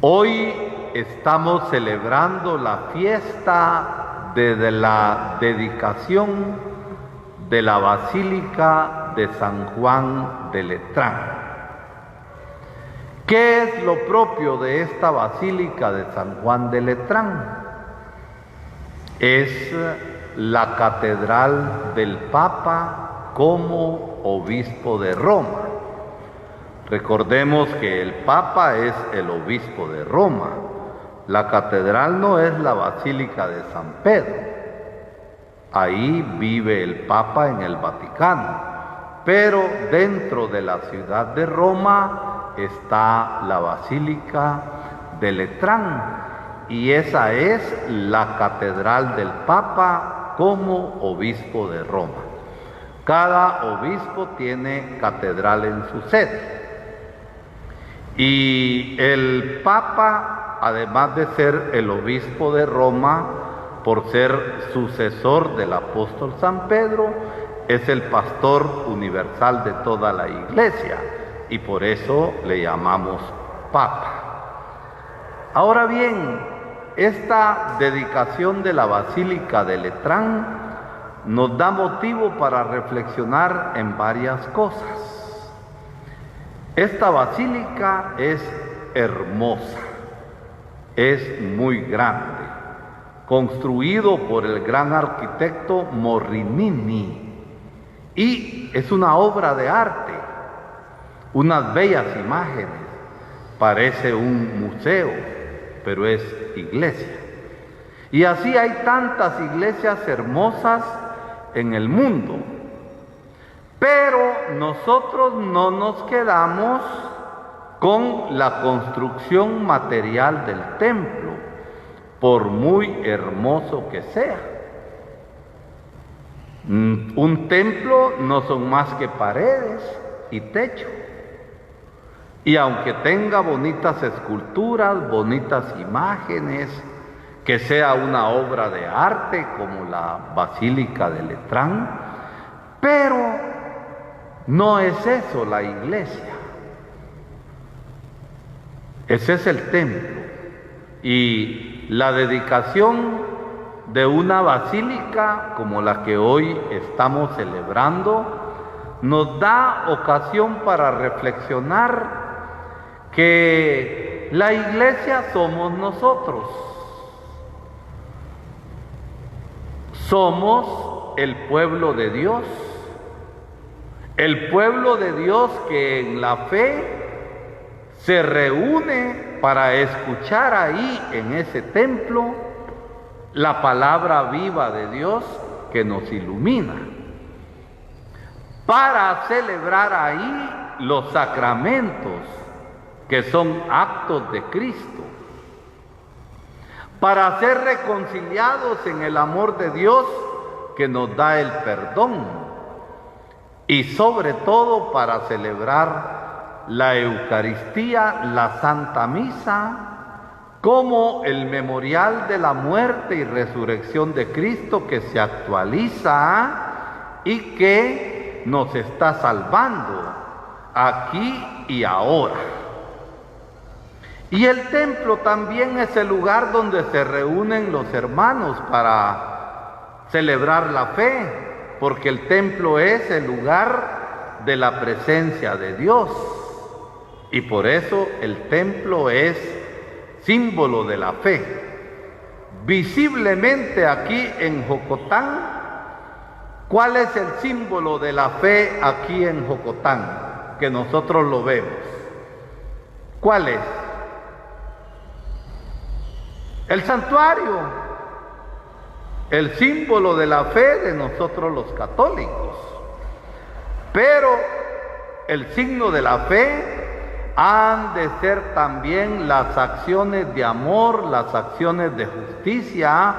Hoy estamos celebrando la fiesta de la dedicación de la Basílica de San Juan de Letrán. ¿Qué es lo propio de esta Basílica de San Juan de Letrán? Es la catedral del Papa como obispo de Roma. Recordemos que el Papa es el obispo de Roma. La catedral no es la Basílica de San Pedro. Ahí vive el Papa en el Vaticano. Pero dentro de la ciudad de Roma está la Basílica de Letrán. Y esa es la catedral del Papa como obispo de Roma. Cada obispo tiene catedral en su sede. Y el Papa, además de ser el obispo de Roma, por ser sucesor del apóstol San Pedro, es el pastor universal de toda la iglesia, y por eso le llamamos Papa. Ahora bien, esta dedicación de la Basílica de Letrán nos da motivo para reflexionar en varias cosas. Esta basílica es hermosa, es muy grande, construido por el gran arquitecto Morrinini, y es una obra de arte, unas bellas imágenes, parece un museo, pero es iglesia. Y así hay tantas iglesias hermosas en el mundo. Pero nosotros no nos quedamos con la construcción material del templo, por muy hermoso que sea. Un templo no son más que paredes y techo. Y aunque tenga bonitas esculturas, bonitas imágenes, que sea una obra de arte como la Basílica de Letrán, pero no es eso la iglesia. Ese es el templo. Y la dedicación de una basílica como la que hoy estamos celebrando nos da ocasión para reflexionar que la iglesia somos nosotros. Somos el pueblo de Dios. El pueblo de Dios que en la fe se reúne para escuchar ahí en ese templo la palabra viva de Dios que nos ilumina, para celebrar ahí los sacramentos que son actos de Cristo, para ser reconciliados en el amor de Dios que nos da el perdón, y sobre todo para celebrar la Eucaristía, la Santa Misa, como el memorial de la muerte y resurrección de Cristo que se actualiza y que nos está salvando aquí y ahora. Y el templo también es el lugar donde se reúnen los hermanos para celebrar la fe, porque el templo es el lugar de la presencia de Dios. Y por eso el templo es símbolo de la fe. Visiblemente aquí en Jocotán, ¿cuál es el símbolo de la fe aquí en Jocotán? Que nosotros lo vemos. ¿Cuál es? El santuario. El símbolo de la fe de nosotros los católicos. Pero el signo de la fe han de ser también las acciones de amor, las acciones de justicia,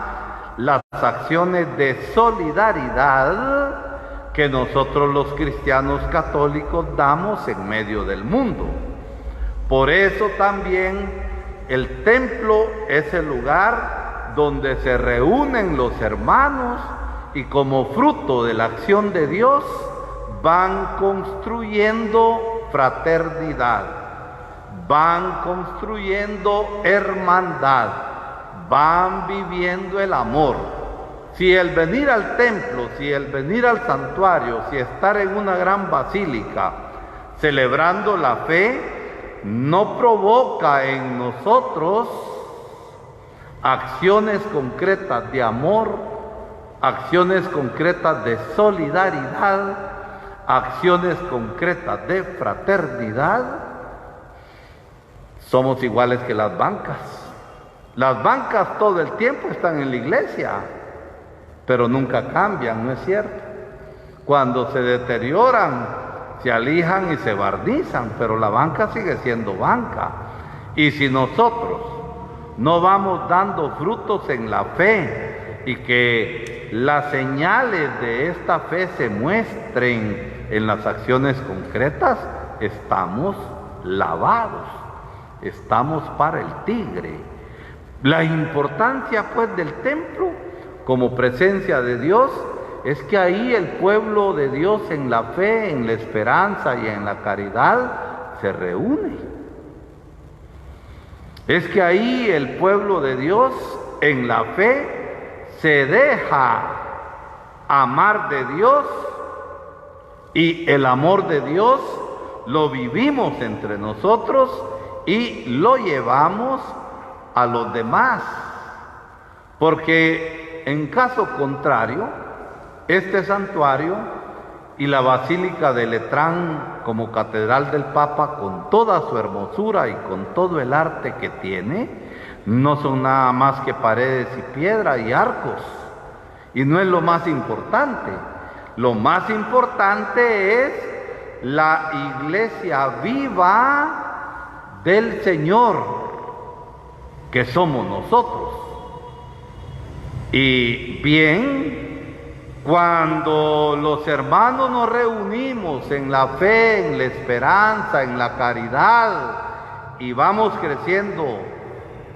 las acciones de solidaridad que nosotros los cristianos católicos damos en medio del mundo. Por eso también el templo es el lugar donde se reúnen los hermanos y como fruto de la acción de Dios van construyendo fraternidad, van construyendo hermandad, van viviendo el amor. Si el venir al templo, si el venir al santuario, si estar en una gran basílica celebrando la fe, no provoca en nosotros acciones concretas de amor, acciones concretas de solidaridad, acciones concretas de fraternidad, somos iguales que las bancas. Las bancas todo el tiempo están en la iglesia, pero nunca cambian, ¿no es cierto? Cuando se deterioran, se alijan y se barnizan, pero la banca sigue siendo banca. Y si nosotros no vamos dando frutos en la fe y que las señales de esta fe se muestren en las acciones concretas, estamos lavados, estamos para el tigre. La importancia pues del templo como presencia de Dios es que ahí el pueblo de Dios en la fe, en la esperanza y en la caridad se reúne. Es que ahí el pueblo de Dios en la fe se deja amar de Dios, y el amor de Dios lo vivimos entre nosotros y lo llevamos a los demás. Porque en caso contrario, este santuario y la Basílica de Letrán como Catedral del Papa, con toda su hermosura y con todo el arte que tiene, no son nada más que paredes y piedra y arcos. Y no es lo más importante. Lo más importante es la iglesia viva del Señor, que somos nosotros. Y bien, cuando los hermanos nos reunimos en la fe, en la esperanza, en la caridad, y vamos creciendo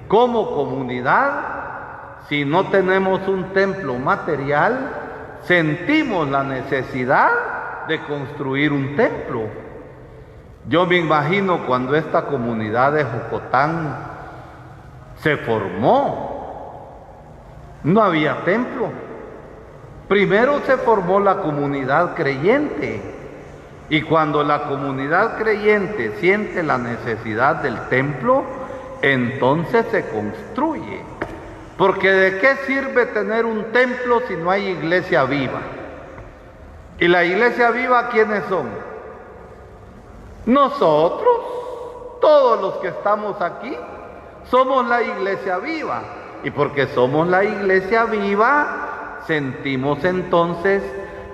como comunidad, si no tenemos un templo material, sentimos la necesidad de construir un templo. Yo me imagino cuando esta comunidad de Jocotán se formó, no había templo. Primero se formó la comunidad creyente, y cuando la comunidad creyente siente la necesidad del templo, entonces se construye. Porque ¿de qué sirve tener un templo si no hay iglesia viva? ¿Y la iglesia viva quiénes son? Nosotros, todos los que estamos aquí, somos la iglesia viva. Y porque somos la iglesia viva, sentimos entonces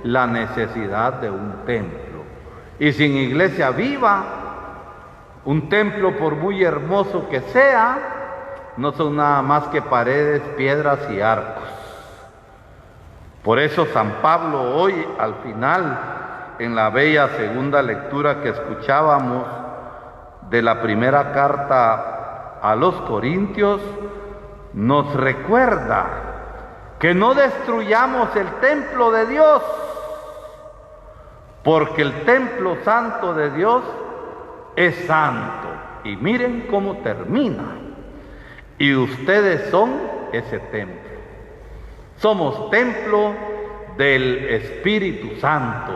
la necesidad de un templo. Y sin iglesia viva, un templo, por muy hermoso que sea, no son nada más que paredes, piedras y arcos. Por eso San Pablo hoy, al final, en la bella segunda lectura que escuchábamos de la primera carta a los Corintios, nos recuerda que no destruyamos el templo de Dios, porque el templo santo de Dios es santo. Y miren cómo termina. Y ustedes son ese templo. Somos templo del Espíritu Santo,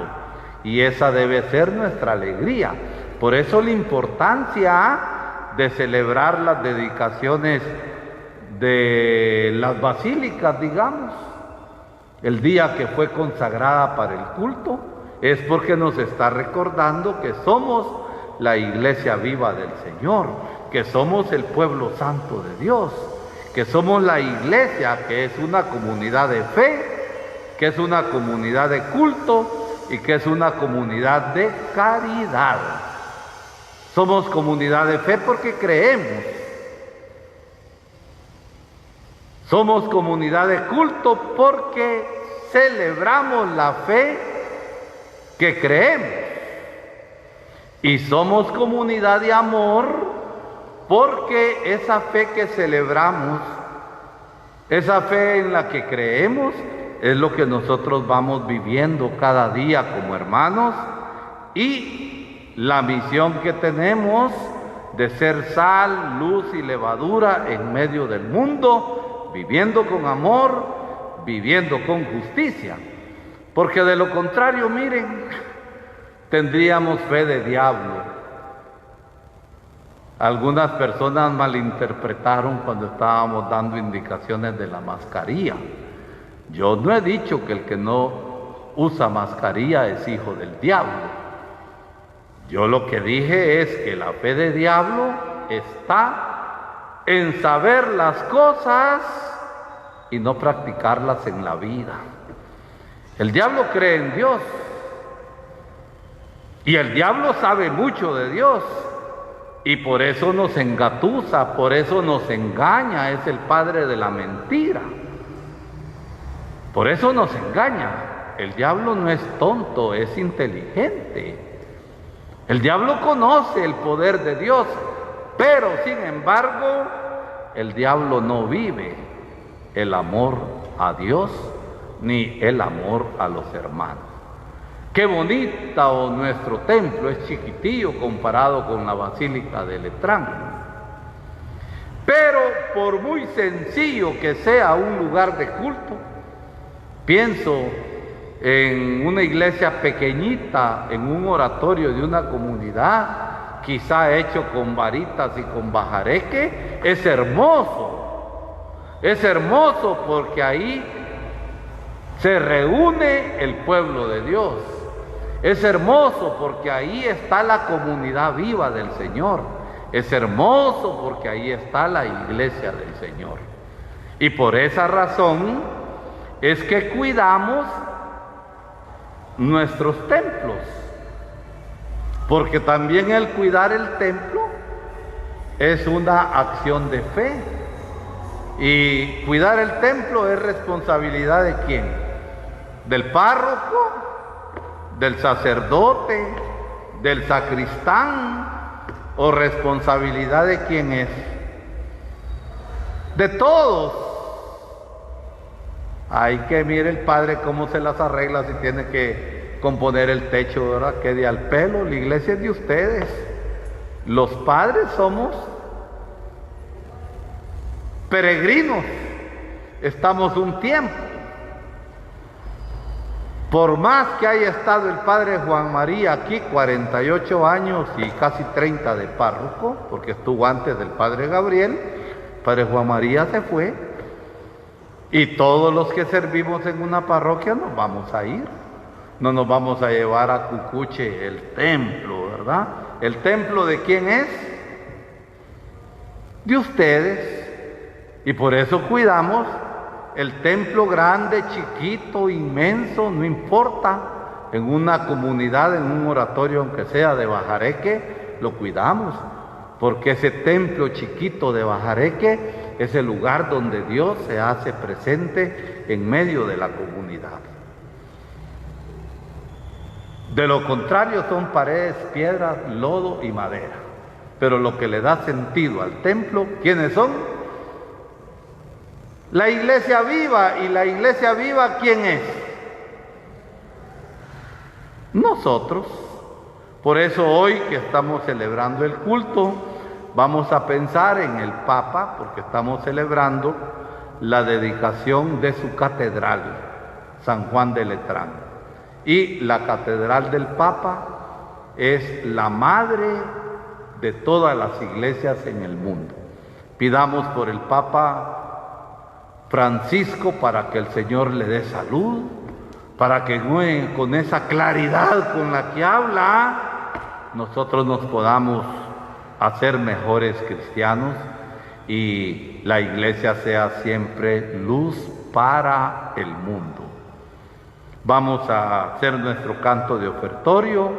y esa debe ser nuestra alegría. Por eso la importancia de celebrar las dedicaciones de las basílicas, digamos, el día que fue consagrada para el culto, es porque nos está recordando que somos la iglesia viva del Señor, que somos el pueblo santo de Dios, que somos la iglesia, que es una comunidad de fe, que es una comunidad de culto y que es una comunidad de caridad. Somos comunidad de fe porque creemos. Somos comunidad de culto porque celebramos la fe que creemos. Y somos comunidad de amor porque esa fe que celebramos, esa fe en la que creemos, es lo que nosotros vamos viviendo cada día como hermanos, y la misión que tenemos de ser sal, luz y levadura en medio del mundo, viviendo con amor, viviendo con justicia. Porque de lo contrario, miren, tendríamos fe de diablo. Algunas personas malinterpretaron cuando estábamos dando indicaciones de la mascarilla. Yo no he dicho que el que no usa mascarilla es hijo del diablo. Yo lo que dije es que la fe de diablo está en saber las cosas y no practicarlas en la vida. El diablo cree en Dios y el diablo sabe mucho de Dios y por eso nos engatusa, por eso nos engaña, es el padre de la mentira. Por eso nos engaña. El diablo no es tonto, es inteligente. El diablo conoce el poder de Dios, pero sin embargo, el diablo no vive el amor a Dios ni el amor a los hermanos. Qué bonita nuestro templo, es chiquitillo comparado con la Basílica de Letrán. Pero por muy sencillo que sea un lugar de culto, pienso en una iglesia pequeñita, en un oratorio de una comunidad, quizá hecho con varitas y con bajareque, es hermoso porque ahí se reúne el pueblo de Dios, es hermoso porque ahí está la comunidad viva del Señor, es hermoso porque ahí está la iglesia del Señor, y por esa razón es que cuidamos nuestros templos, porque también el cuidar el templo es una acción de fe, y cuidar el templo es responsabilidad de ¿quién? Del párroco, del sacerdote, del sacristán, o responsabilidad de quién es, de todos. Hay que mire el padre cómo se las arregla si tiene que componer el techo, ¿verdad? Quede al pelo. La iglesia es de ustedes. Los padres somos peregrinos. Estamos un tiempo. Por más que haya estado el padre Juan María aquí 48 años y casi 30 de párroco, porque estuvo antes del padre Gabriel, el padre Juan María se fue. Y todos los que servimos en una parroquia nos vamos a ir. No nos vamos a llevar a Cucuche el templo, ¿verdad? ¿El templo de quién es? De ustedes. Y por eso cuidamos el templo grande, chiquito, inmenso, no importa. En una comunidad, en un oratorio, aunque sea de bajareque, lo cuidamos. Porque ese templo chiquito de bajareque es el lugar donde Dios se hace presente en medio de la comunidad. De lo contrario son paredes, piedras, lodo y madera. Pero lo que le da sentido al templo, ¿quiénes son? La iglesia viva. ¿Y la iglesia viva quién es? Nosotros. Por eso hoy que estamos celebrando el culto, vamos a pensar en el Papa, porque estamos celebrando la dedicación de su catedral, San Juan de Letrán. Y la catedral del Papa es la madre de todas las iglesias en el mundo. Pidamos por el Papa Francisco para que el Señor le dé salud, para que con esa claridad con la que habla, nosotros nos podamos hacer mejores cristianos y la iglesia sea siempre luz para el mundo. Vamos a hacer nuestro canto de ofertorio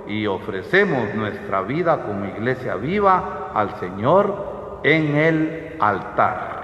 y ofrecemos nuestra vida como iglesia viva al Señor en el altar.